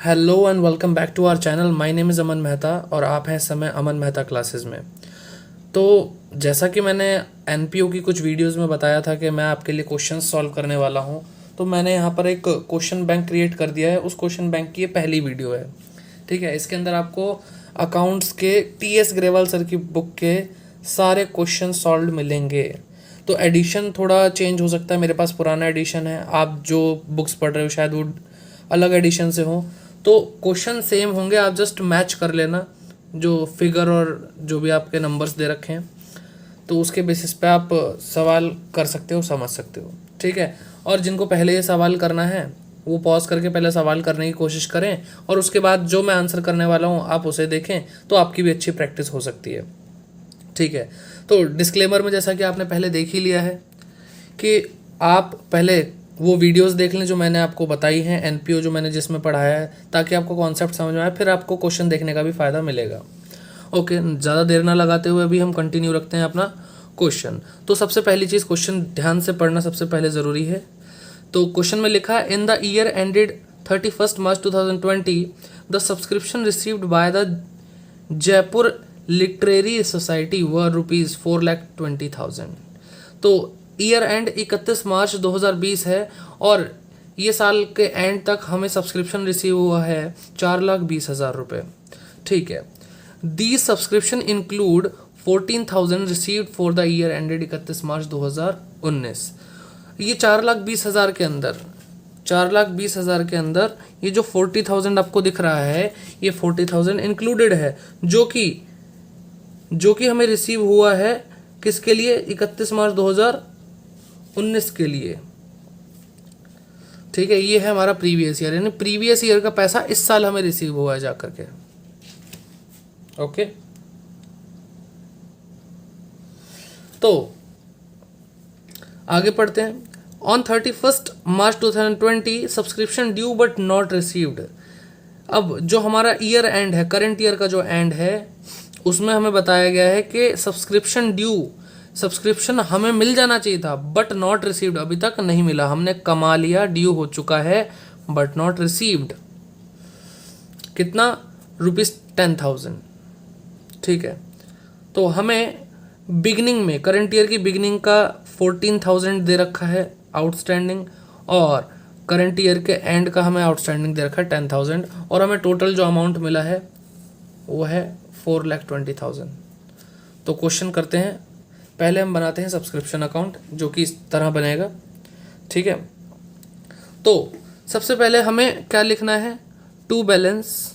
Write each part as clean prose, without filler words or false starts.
Hello and welcome back to our channel. My name is Aman Mehta और आप हैं इस समय अमन मेहता क्लासेस में। तो जैसा कि मैंने एनपीओ की कुछ वीडियोस में बताया था कि मैं आपके लिए क्वेश्चन सॉल्व करने वाला हूं, तो मैंने यहाँ पर एक क्वेश्चन बैंक क्रिएट कर दिया है। उस क्वेश्चन बैंक की ये पहली वीडियो है। ठीक है, इसके अंदर आपको अकाउंट्स के टीएस ग्रेवाल सर की बुक के सारे क्वेश्चन सॉल्व मिलेंगे। तो एडिशन थोड़ा चेंज हो सकता है, मेरे पास पुराना एडिशन है, आप जो बुक्स पढ़ रहे हो शायद वो अलग एडिशन से हो। तो क्वेश्चन सेम होंगे, आप जस्ट मैच कर लेना जो फिगर और जो भी आपके नंबर्स दे रखे हैं, तो उसके बेसिस पे आप सवाल कर सकते हो, समझ सकते हो। ठीक है, और जिनको पहले ये सवाल करना है वो पॉज करके पहले सवाल करने की कोशिश करें और उसके बाद जो मैं आंसर करने वाला हूँ आप उसे देखें, तो आपकी भी अच्छी प्रैक्टिस हो सकती है। ठीक है, तो डिस्क्लेमर में जैसा कि आपने पहले देख ही लिया है कि आप पहले वो वीडियोस देख लें जो मैंने आपको बताई हैं, एनपीओ जो मैंने जिसमें पढ़ाया है, ताकि आपको कॉन्सेप्ट समझ में आए, फिर आपको क्वेश्चन देखने का भी फ़ायदा मिलेगा। ओके, ज़्यादा देर ना लगाते हुए अभी हम कंटिन्यू रखते हैं अपना क्वेश्चन। तो सबसे पहली चीज़, क्वेश्चन ध्यान से पढ़ना सबसे पहले ज़रूरी है। तो क्वेश्चन में लिखा है, in the year ended 31 March 2020 the subscription received by the Jaipur literary society व ₹4,20,000। तो ईयर एंड 31 मार्च 2020 है और ये साल के एंड तक हमें सब्सक्रिप्शन रिसीव हुआ है 4,20,000 रुपये। ठीक है, the subscription include 14,000 received for the year ended 31 मार्च 2019। ये 4,20,000 के अंदर 4,20,000 के अंदर ये जो 40,000 आपको दिख रहा है, ये 40,000 इंक्लूडेड है, जो कि हमें रिसीव हुआ है किसके लिए, 31 मार्च 2019 के लिए। ठीक है, ये है हमारा प्रीवियस ईयर, यानी प्रीवियस ईयर का पैसा इस साल हमें रिसीव हुआ है जाकर के। ओके, तो आगे पढ़ते हैं। On 31 March 2020 subscription due but not received. अब जो हमारा ईयर एंड है, करंट ईयर का जो एंड है, उसमें हमें बताया गया है कि सब्सक्रिप्शन हमें मिल जाना चाहिए था, बट नॉट रिसीव्ड, अभी तक नहीं मिला। हमने कमा लिया, ड्यू हो चुका है, बट नॉट रिसीव्ड। कितना, ₹10,000। ठीक है, तो हमें बिगनिंग में, करंट ईयर की बिगनिंग का 14,000 दे रखा है आउटस्टैंडिंग, और करंट ईयर के एंड का हमें आउटस्टैंडिंग दे रखा है 10,000, और हमें टोटल जो अमाउंट मिला है वो है 4,20,000। तो क्वेश्चन करते हैं। पहले हम बनाते हैं सब्सक्रिप्शन अकाउंट, जो कि इस तरह बनेगा। ठीक है, तो सबसे पहले हमें क्या लिखना है, टू बैलेंस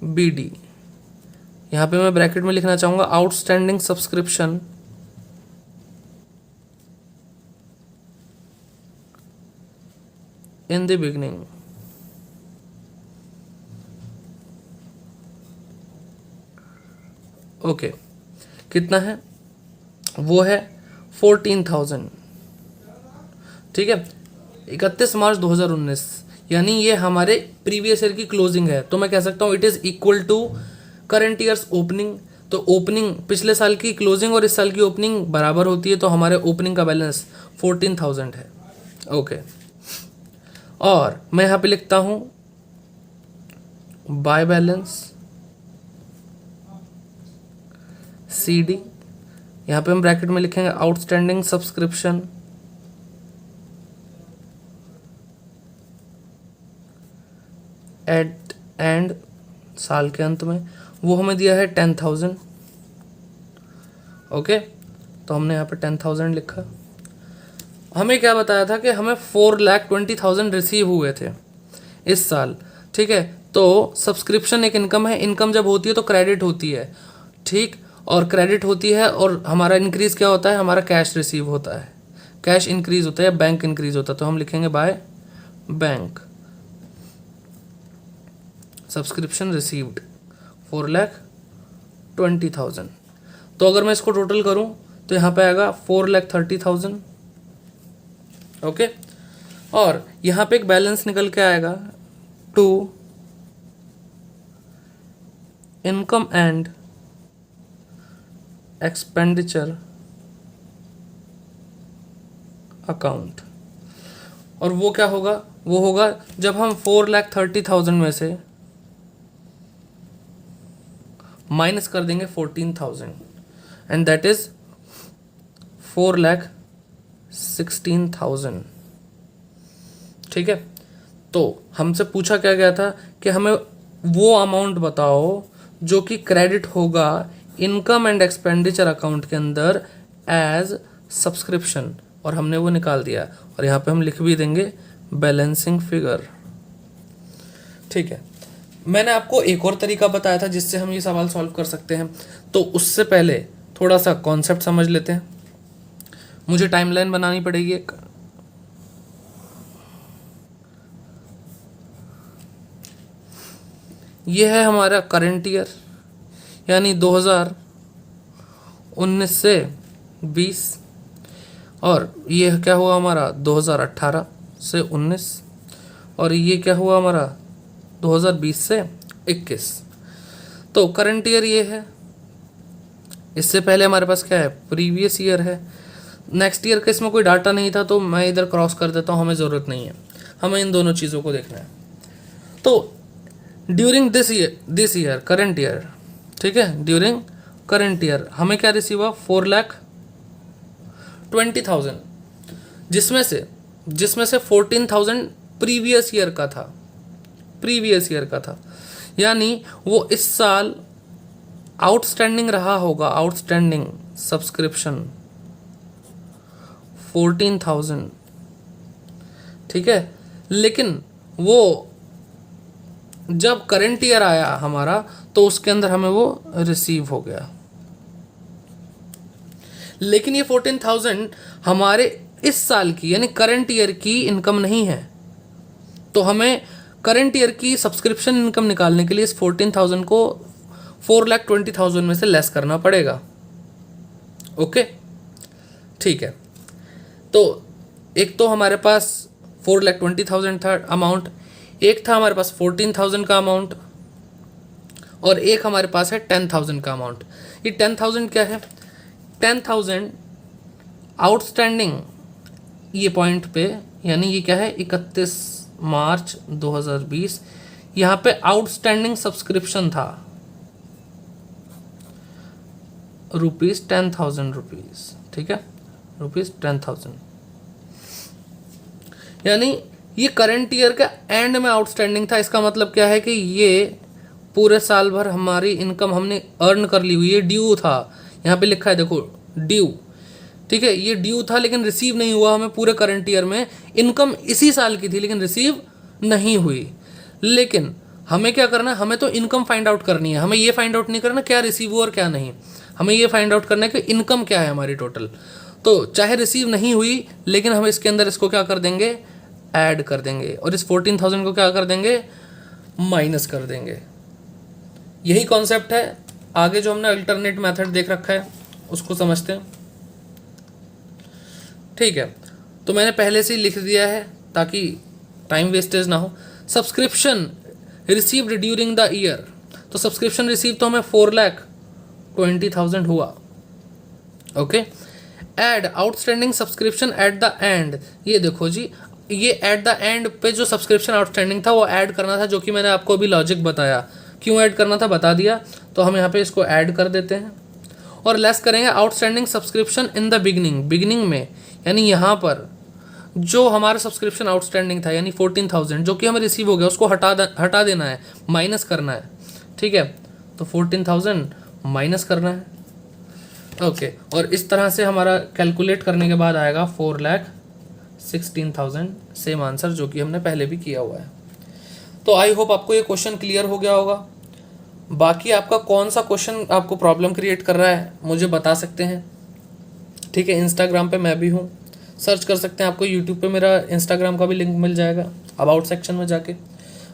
BD। यहाँ पे मैं ब्रैकेट में लिखना चाहूँगा outstanding subscription in the beginning. Okay, कितना है, वो है 14,000। ठीक है, 31 मार्च 2019, यानी ये हमारे प्रीवियस ईयर की क्लोजिंग है। तो मैं कह सकता हूँ it is equal to current year's opening. तो ओपनिंग, पिछले साल की क्लोजिंग और इस साल की ओपनिंग बराबर होती है, तो हमारे ओपनिंग का बैलेंस 14,000 है। ओके, और मैं यहाँ पे लिखता हूँ बाय बैलेंस CD। यहाँ पे हम ब्रैकेट में लिखेंगे आउटस्टैंडिंग सब्सक्रिप्शन एट एंड, साल के अंत में, वो हमें दिया है 10,000। ओके, तो हमने यहाँ पे 10,000 लिखा। हमें क्या बताया था कि हमें 4,20,000 रिसीव हुए थे इस साल। ठीक है, तो सब्सक्रिप्शन एक इनकम है, इनकम जब होती है तो क्रेडिट होती है। ठीक, और क्रेडिट होती है और हमारा इंक्रीज क्या होता है, हमारा कैश रिसीव होता है, कैश इंक्रीज होता है, बैंक इंक्रीज होता है। तो हम लिखेंगे बाय बैंक सब्सक्रिप्शन रिसीव्ड 4,20,000। तो अगर मैं इसको टोटल करूं तो यहाँ पे आएगा 4,30,000। ओके, और यहाँ पे एक बैलेंस निकल के आएगा to income and expenditure account. और वो क्या होगा, वो होगा जब हम 4,30,000 में से माइनस कर देंगे 14,000 एंड दैट इज 4,16,000। ठीक है, तो हमसे पूछा क्या गया था कि हमें वो अमाउंट बताओ जो कि क्रेडिट होगा इनकम एंड एक्सपेंडिचर अकाउंट के अंदर एज सब्सक्रिप्शन, और हमने वो निकाल दिया और यहाँ पे हम लिख भी देंगे बैलेंसिंग फिगर। ठीक है, मैंने आपको एक और तरीका बताया था जिससे हम ये सवाल सॉल्व कर सकते हैं, तो उससे पहले थोड़ा सा कॉन्सेप्ट समझ लेते हैं। मुझे टाइमलाइन बनानी पड़ेगी एक। ये है हमारा करंट ईयर, यानी 2019 से 20, और ये क्या हुआ हमारा 2018 से 19, और ये क्या हुआ हमारा 2020 से 21। तो करंट ईयर ये है, इससे पहले हमारे पास क्या है, प्रीवियस ईयर है। नेक्स्ट ईयर का इसमें कोई डाटा नहीं था तो मैं इधर क्रॉस कर देता हूँ, हमें ज़रूरत नहीं है, हमें इन दोनों चीज़ों को देखना है। तो during this year current year, ठीक है, ड्यूरिंग करंट ईयर हमें क्या रिसीव हुआ 4,20,000, जिसमें से 14,000 प्रीवियस ईयर का था, यानी वो इस साल आउटस्टैंडिंग रहा होगा, आउटस्टैंडिंग सब्सक्रिप्शन 14,000। ठीक है, लेकिन वो जब करंट ईयर आया हमारा तो उसके अंदर हमें वो रिसीव हो गया, लेकिन ये 14,000 हमारे इस साल की यानी करंट ईयर की इनकम नहीं है। तो हमें करंट ईयर की सब्सक्रिप्शन इनकम निकालने के लिए इस 14,000 को 4,20,000 में से लेस करना पड़ेगा। ओके, ठीक है, तो एक तो हमारे पास 4,20,000 था अमाउंट, एक था हमारे पास 14,000 का अमाउंट, और एक हमारे पास है 10,000 का अमाउंट। ये 10,000 क्या है, 10,000 आउटस्टैंडिंग ये पॉइंट पे, यानी ये क्या है 31 मार्च 2020, यहाँ पे आउटस्टैंडिंग सब्सक्रिप्शन था ₹10,000। ठीक है, ₹10,000, यानी ये करंट ईयर का एंड में आउटस्टैंडिंग था। इसका मतलब क्या है कि ये पूरे साल भर हमारी इनकम हमने अर्न कर ली हुई है, ड्यू था, यहाँ पे लिखा है देखो ड्यू। ठीक है, ये ड्यू था लेकिन रिसीव नहीं हुआ हमें पूरे करंट ईयर में। इनकम इसी साल की थी लेकिन रिसीव नहीं हुई। लेकिन हमें क्या करना है, हमें तो इनकम फाइंड आउट करनी है, हमें ये फाइंड आउट नहीं करना क्या रिसीव हुआ और क्या नहीं, हमें ये फाइंड आउट करना है कि इनकम क्या है हमारी टोटल। तो चाहे रिसीव नहीं हुई लेकिन हम इसके अंदर इसको क्या कर देंगे, ऐड कर देंगे, और इस 14,000 को क्या कर देंगे, माइनस कर देंगे। यही कॉन्सेप्ट है। आगे जो हमने अल्टरनेट मेथड देख रखा है उसको समझते हैं। ठीक है, तो मैंने पहले से ही लिख दिया है ताकि टाइम वेस्टेज ना हो। Subscription received during the year, तो सब्सक्रिप्शन रिसीव तो हमें 4,20,000 हुआ। Okay, add outstanding subscription at the end, ये देखो जी, ये एट द एंड पे जो सब्सक्रिप्शन आउटस्टैंडिंग था वो ऐड करना था, जो कि मैंने आपको अभी लॉजिक बताया क्यों ऐड करना था, बता दिया। तो हम यहाँ पे इसको ऐड कर देते हैं और लेस करेंगे outstanding subscription in the beginning में, यानी यहाँ पर जो हमारा सब्सक्रिप्शन आउटस्टैंडिंग था यानी 14,000 जो कि हमें रिसीव हो गया उसको हटा देना है, माइनस करना है। ठीक है, तो 14,000 माइनस करना है। ओके, और इस तरह से हमारा कैलकुलेट करने के बाद आएगा 4,16,000, सेम आंसर जो कि हमने पहले भी किया हुआ है। तो आई होप आपको ये क्वेश्चन क्लियर हो गया होगा। बाकी आपका कौन सा क्वेश्चन आपको प्रॉब्लम क्रिएट कर रहा है मुझे बता सकते हैं। ठीक है, इंस्टाग्राम पे मैं भी हूँ, सर्च कर सकते हैं, आपको यूट्यूब पे मेरा इंस्टाग्राम का भी लिंक मिल जाएगा अबाउट सेक्शन में जाके।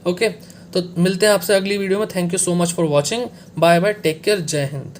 ओके, तो मिलते हैं आपसे अगली वीडियो में। Thank you so much for watching, bye bye, take care, जय हिंद।